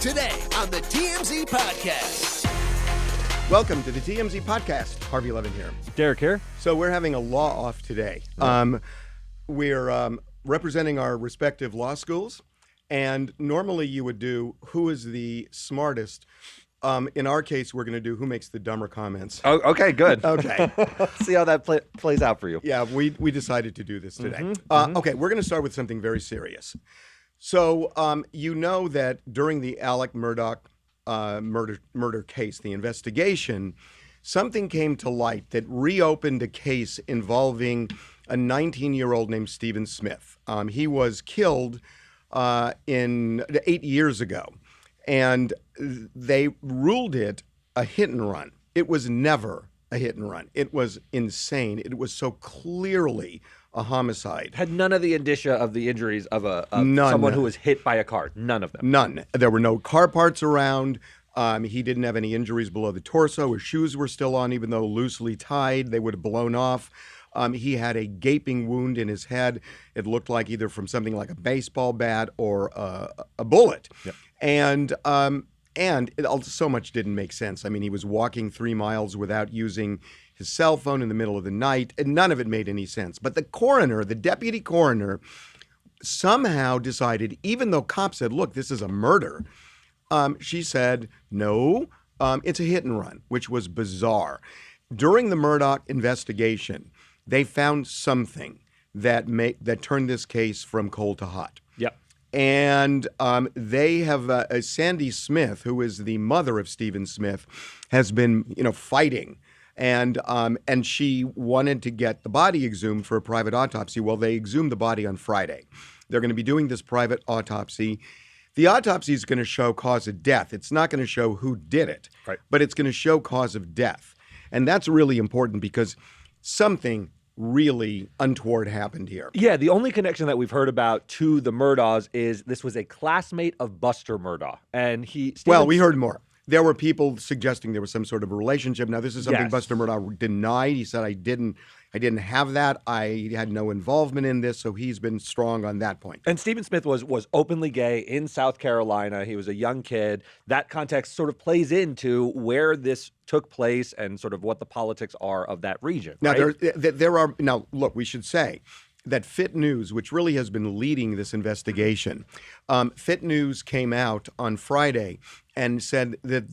Today on the TMZ Podcast. Welcome to the TMZ Podcast. Harvey, Levin here. Derek here. So we're having a law off today. We're representing our respective law schools, and normally you would do who is the smartest. In our case, we're going to do who makes the dumber comments. Oh, okay, good. Okay. See how that plays out for you. Yeah, we decided to do this today. Okay, we're going to start with something very serious. So you know that during the Alex Murdaugh murder case, the investigation, something came to light that reopened a case involving a 19-year-old named Stephen Smith. He was killed 8 years ago, and they ruled it a hit and run. It was never a hit and run. It was insane. It was so clearly a homicide. Had none of the indicia of the injuries of someone who was hit by a car. None of them. None. There were no car parts around. He didn't have any injuries below the torso. His shoes were still on, even though loosely tied. They would have blown off. He had a gaping wound in his head. It looked like either from something like a baseball bat or a bullet. Yep. And so much didn't make sense. I mean, he was walking 3 miles without using his cell phone in the middle of the night, and none of it made any sense. But the coroner, the deputy coroner, somehow decided, even though cops said, look, this is a murder, she said, no, it's a hit and run, which was bizarre. During the Murdaugh investigation, they found something that turned this case from cold to hot. Yep. And they have Sandy Smith, who is the mother of Stephen Smith, has been fighting, and she wanted to get the body exhumed for a private autopsy. Well, they exhumed the body on Friday. They're going to be doing this private autopsy. The autopsy is going to show cause of death. It's not going to show who did it, right, but it's going to show cause of death, and that's really important because something really untoward happened here. Yeah, the only connection that we've heard about to the Murdaughs is this was a classmate of Buster Murdaugh. And we heard more. There were people suggesting there was some sort of a relationship. Now, this is something Buster Murdaugh denied. He said, I didn't have that. I had no involvement in this. So he's been strong on that point. And Stephen Smith was openly gay in South Carolina. He was a young kid. That context sort of plays into where this took place and sort of what the politics are of that region. Now, right? Look, we should say that Fit News, which really has been leading this investigation, Fit News came out on Friday and said that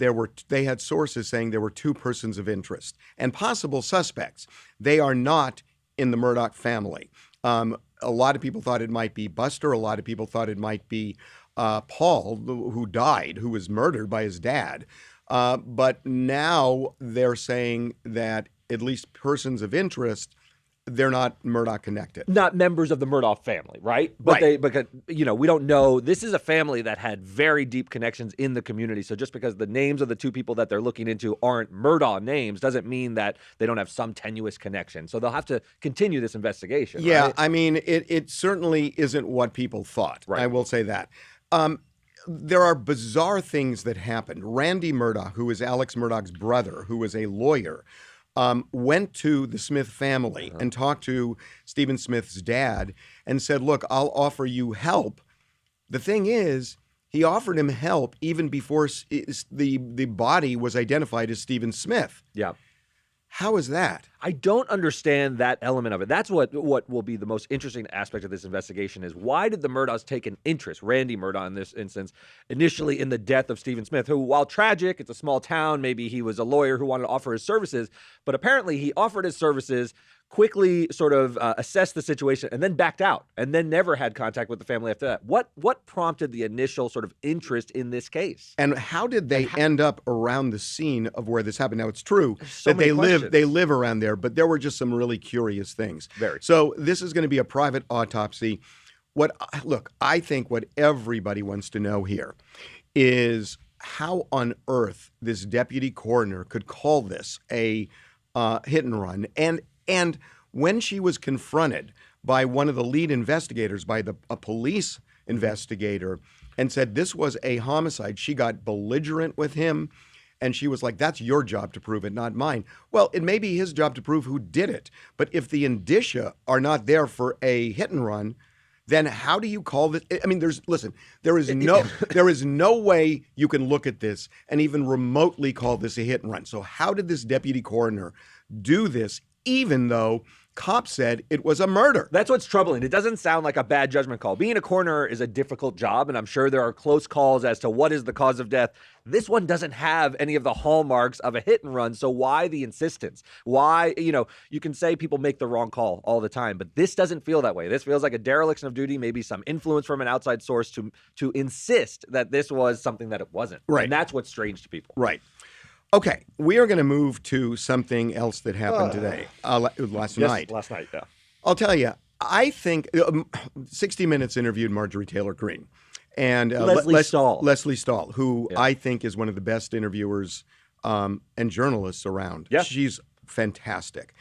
they had sources saying there were 2 persons of interest and possible suspects. They are not in the Murdaugh family. A lot of people thought it might be Buster. A lot of people thought it might be Paul, who died, who was murdered by his dad. But now they're saying that at least persons of interest, they're not Murdaugh connected. Not members of the Murdaugh family, right? But right. Because we don't know. This is a family that had very deep connections in the community. So just because the names of the 2 people that they're looking into aren't Murdaugh names doesn't mean that they don't have some tenuous connection. So they'll have to continue this investigation. Yeah, right? I mean, it certainly isn't what people thought. Right. I will say that. There are bizarre things that happened. Randy Murdaugh, who is Alex Murdaugh's brother, who is a lawyer, went to the Smith family and talked to Stephen Smith's dad and said, look, I'll offer you help. The thing is, he offered him help even before the body was identified as Stephen Smith. Yeah. How is that? I don't understand that element of it. That's what will be the most interesting aspect of this investigation is why did the Murdaughs take an interest, Randy Murdaugh in this instance, initially in the death of Stephen Smith, who, while tragic, it's a small town, maybe he was a lawyer who wanted to offer his services, but apparently he offered his services, quickly sort of assessed the situation, and then backed out, and then never had contact with the family after that. What prompted the initial sort of interest in this case? And how did they end up around the scene of where this happened? Now, it's true that they live around there, but there were just some really curious things. Very. So this is going to be a private autopsy. I think what everybody wants to know here is how on earth this deputy coroner could call this a hit and run. And when she was confronted by one of the lead investigators, by a police investigator, and said this was a homicide, she got belligerent with him. And she was like, that's your job to prove it, not mine. Well, it may be his job to prove who did it. But if the indicia are not there for a hit and run, then how do you call this? I mean, there is no way you can look at this and even remotely call this a hit and run. So how did this deputy coroner do this, even though cops said it was a murder? That's what's troubling. It doesn't sound like a bad judgment call. Being a coroner is a difficult job, and I'm sure there are close calls as to what is the cause of death. This one doesn't have any of the hallmarks of a hit and run, so why the insistence? Why, you can say people make the wrong call all the time, but this doesn't feel that way. This feels like a dereliction of duty, maybe some influence from an outside source to insist that this was something that it wasn't. Right. And that's what's strange to people. Right. Okay, we are going to move to something else that happened today, last night. Last night, yeah. I'll tell you, I think 60 Minutes interviewed Marjorie Taylor Greene and Lesley Stahl. Lesley Stahl, who I think is one of the best interviewers and journalists around. Yeah. She's fantastic.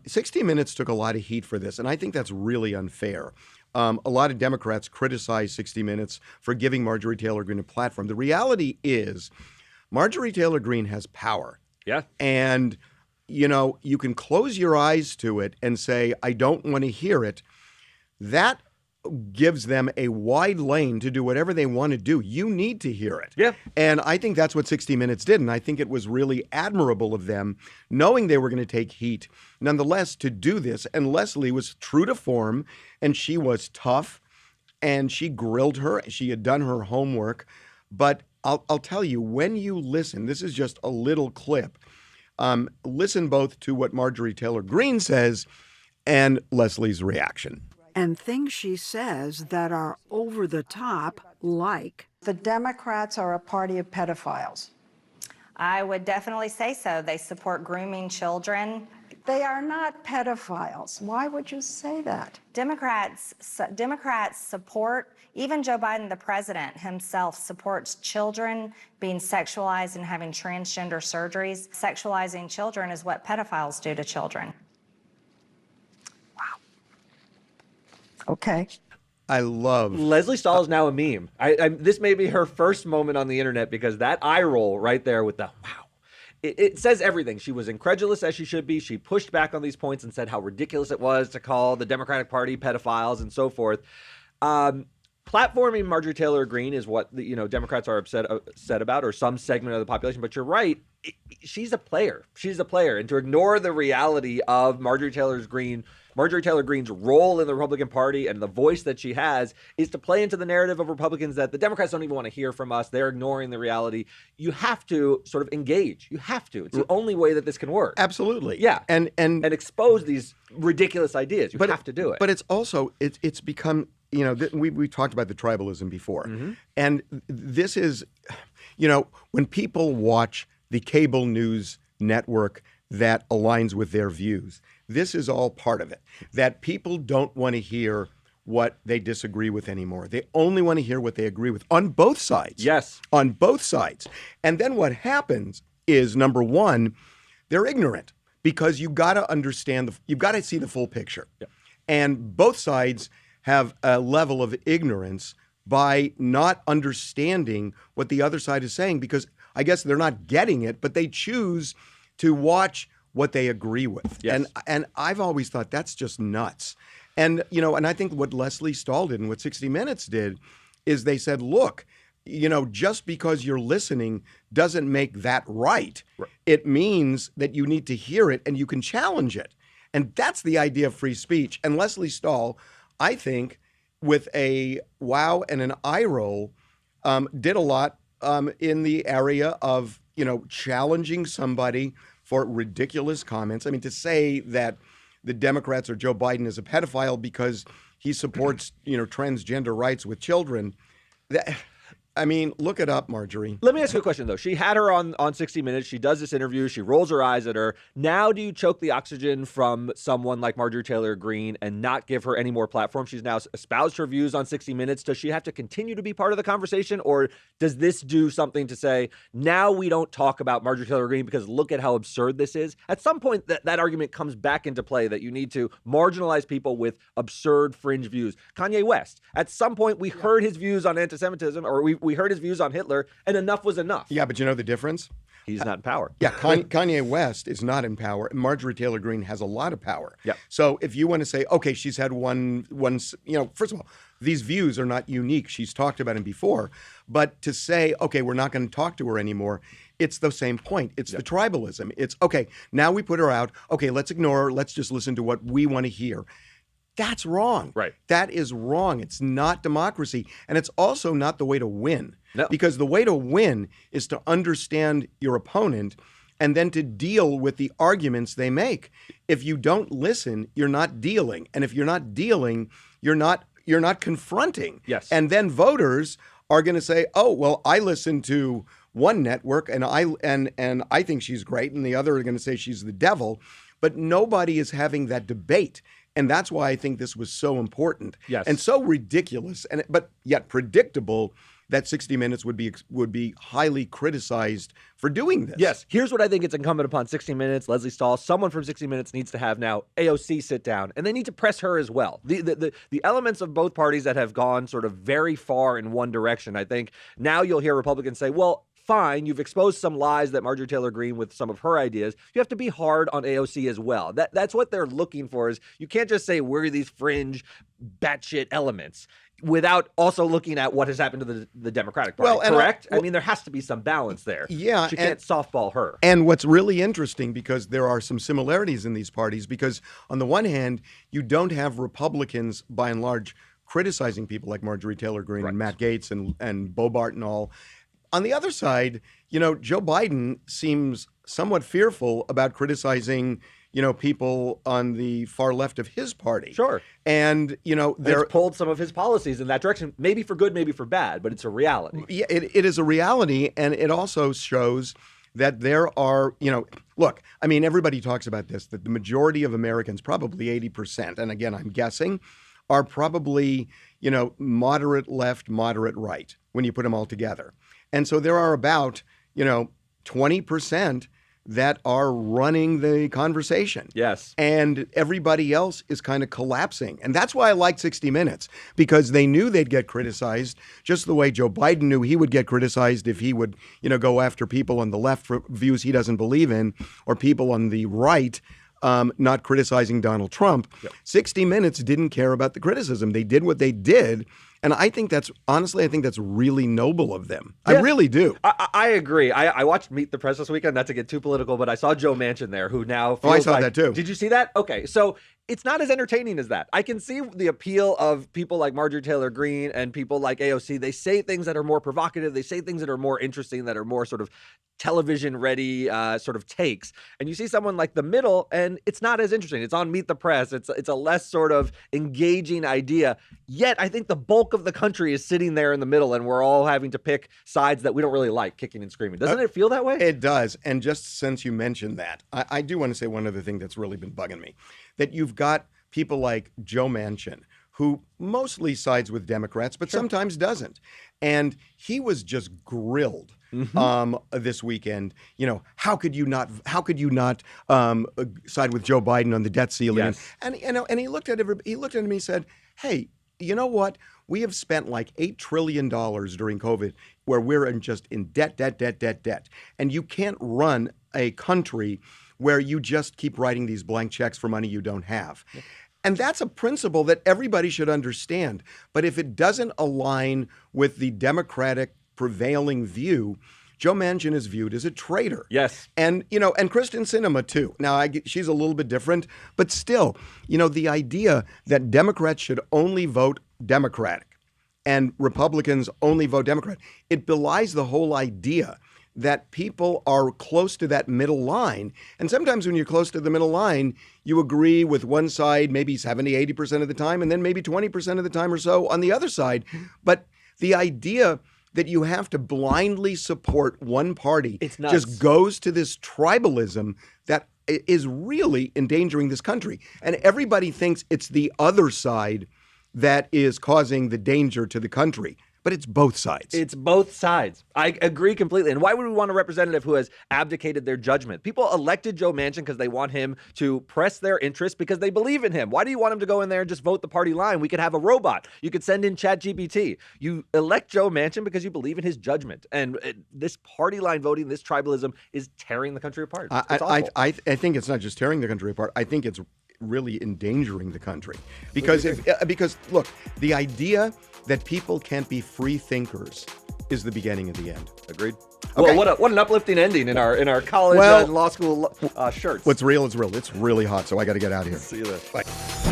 60 Minutes took a lot of heat for this, and I think that's really unfair. A lot of Democrats criticize 60 Minutes for giving Marjorie Taylor Greene a platform. The reality is Marjorie Taylor Greene has power. Yeah. And, you can close your eyes to it and say, I don't want to hear it. That gives them a wide lane to do whatever they want to do. You need to hear it. Yeah. And I think that's what 60 Minutes did. And I think it was really admirable of them, knowing they were going to take heat, nonetheless, to do this. And Lesley was true to form, and she was tough, and she grilled her. She had done her homework. But I'll tell you, when you listen, this is just a little clip. Listen both to what Marjorie Taylor Greene says and Lesley's reaction. And things she says that are over the top, like, the Democrats are a party of pedophiles. I would definitely say so. They support grooming children. They are not pedophiles. Why would you say that? Democrats support, even Joe Biden, the president himself, supports children being sexualized and having transgender surgeries. Sexualizing children is what pedophiles do to children. Okay. I love Lesley Stahl is now a meme. This may be her first moment on the internet because that eye roll right there with the wow. It says everything. She was incredulous as she should be. She pushed back on these points and said how ridiculous it was to call the Democratic Party pedophiles and so forth. Platforming Marjorie Taylor Greene is what Democrats are upset about, or some segment of the population. But you're right. She's a player. She's a player. And to ignore the reality of Marjorie Taylor Greene's role in the Republican Party and the voice that she has is to play into the narrative of Republicans that the Democrats don't even want to hear from us. They're ignoring the reality. You have to sort of engage. You have to. It's the only way that this can work. Absolutely. Yeah. And expose these ridiculous ideas. You have to do it. But it's also, it's become, we talked about the tribalism before. Mm-hmm. And this is, when people watch the cable news network that aligns with their views, this is all part of it. That people don't want to hear what they disagree with anymore. They only want to hear what they agree with on both sides. Yes. On both sides. And then what happens is, number one, they're ignorant because you've got to understand, you've got to see the full picture. Yeah. And both sides have a level of ignorance by not understanding what the other side is saying, because I guess they're not getting it, but they choose to watch what they agree with. Yes. And I've always thought that's just nuts. And, and I think what Lesley Stahl did and what 60 Minutes did is they said, look, just because you're listening doesn't make that right. It means that you need to hear it and you can challenge it. And that's the idea of free speech. And Lesley Stahl, I think, with a wow and an eye roll, did a lot in the area of, challenging somebody for ridiculous comments. I mean, to say that the Democrats or Joe Biden is a pedophile because he supports, transgender rights with children. Look it up, Marjorie. Let me ask you a question, though. She had her on 60 Minutes. She does this interview. She rolls her eyes at her. Now do you choke the oxygen from someone like Marjorie Taylor Greene and not give her any more platform? She's now espoused her views on 60 Minutes. Does she have to continue to be part of the conversation? Or does this do something to say, now we don't talk about Marjorie Taylor Greene because look at how absurd this is? At some point, that argument comes back into play that you need to marginalize people with absurd fringe views. Kanye West, at some point, we heard his views on anti-Semitism, or we We heard his views on Hitler, and enough was enough. Yeah, but you know the difference? He's not in power. Yeah, Kanye West is not in power, and Marjorie Taylor Greene has a lot of power. Yeah. So if you want to say, okay, she's had one, first of all, these views are not unique. She's talked about them before. But to say, okay, we're not going to talk to her anymore, it's the same point. It's the tribalism. It's, okay, now we put her out. Okay, let's ignore her. Let's just listen to what we want to hear. That's wrong. Right. That is wrong. It's not democracy. And it's also not the way to win. No. Because the way to win is to understand your opponent and then to deal with the arguments they make. If you don't listen, you're not dealing. And if you're not dealing, you're not confronting. Yes. And then voters are going to say, "Oh, well, I listened to one network and I think she's great," and the other are going to say she's the devil. But nobody is having that debate. And that's why I think this was so important. Yes. And so ridiculous, but yet predictable that 60 Minutes would be highly criticized for doing this. Yes. Here's what I think it's incumbent upon 60 Minutes, Lesley Stahl, someone from 60 Minutes needs to have now AOC sit down, and they need to press her as well. The elements of both parties that have gone sort of very far in one direction, I think now you'll hear Republicans say, well, fine, you've exposed some lies that Marjorie Taylor Greene with some of her ideas. You have to be hard on AOC as well. That's what they're looking for. Is you can't just say we're these fringe batshit elements without also looking at what has happened to the Democratic Party, correct? I mean, there has to be some balance there. Yeah. You can't softball her. And what's really interesting, because there are some similarities in these parties, because on the one hand, you don't have Republicans, by and large, criticizing people like Marjorie Taylor Greene and Matt Gaetz and Bobart and all. On the other side, Joe Biden seems somewhat fearful about criticizing, people on the far left of his party. Sure. And, they're pulled some of his policies in that direction, maybe for good, maybe for bad, but it's a reality. Yeah, it is a reality. And it also shows that there are, look, I mean, everybody talks about this, that the majority of Americans, probably 80%, and again, I'm guessing, are probably, moderate left, moderate right when you put them all together. And so there are about, 20% that are running the conversation. Yes. And everybody else is kind of collapsing. And that's why I liked 60 Minutes, because they knew they'd get criticized just the way Joe Biden knew he would get criticized if he would, go after people on the left for views he doesn't believe in, or people on the right not criticizing Donald Trump. Yep. 60 Minutes didn't care about the criticism. They did what they did. And I think that's really noble of them. Yeah, I really do. I agree. I watched Meet the Press this weekend, not to get too political, but I saw Joe Manchin there, who now feels I saw that too. Did you see that? Okay, so it's not as entertaining as that. I can see the appeal of people like Marjorie Taylor Greene and people like AOC. They say things that are more provocative. They say things that are more interesting, that are more sort of television-ready sort of takes. And you see someone like the middle, and it's not as interesting. It's on Meet the Press. It's a less sort of engaging idea. Yet I think the bulk of the country is sitting there in the middle, and we're all having to pick sides that we don't really like, kicking and screaming. Doesn't it feel that way? It does. And just since you mentioned that, I do want to say one other thing that's really been bugging me, that you've got people like Joe Manchin, who mostly sides with Democrats, but sometimes doesn't. And he was just grilled this weekend. How could you not side with Joe Biden on the debt ceiling? Yes. And he looked at him and he said, hey, you know what? We have spent like $8 trillion during COVID where we're in debt. And you can't run a country where you just keep writing these blank checks for money you don't have. Yeah. And that's a principle that everybody should understand. But if it doesn't align with the Democratic prevailing view, Joe Manchin is viewed as a traitor. Yes. And, and Kristen Sinema, too. Now, she's a little bit different, but still, the idea that Democrats should only vote Democratic and Republicans only vote Democrat, it belies the whole idea that people are close to that middle line. And sometimes when you're close to the middle line, you agree with one side maybe 70, 80% of the time, and then maybe 20% of the time or so on the other side. But the idea that you have to blindly support one party just goes to this tribalism that is really endangering this country. And everybody thinks it's the other side that is causing the danger to the country. But it's both sides. It's both sides. I agree completely. And why would we want a representative who has abdicated their judgment? People elected Joe Manchin because they want him to press their interests because they believe in him. Why do you want him to go in there and just vote the party line? We could have a robot. You could send in ChatGPT. You elect Joe Manchin because you believe in his judgment. And this party line voting, this tribalism is tearing the country apart. It's awful. I think it's not just tearing the country apart. I think it's really endangering the country. Because look, the idea that people can't be free thinkers is the beginning of the end. Agreed. Okay. Well, what an uplifting ending in our college and law school shirts. What's real is real. It's really hot, so I got to get out of here. See you then. Bye.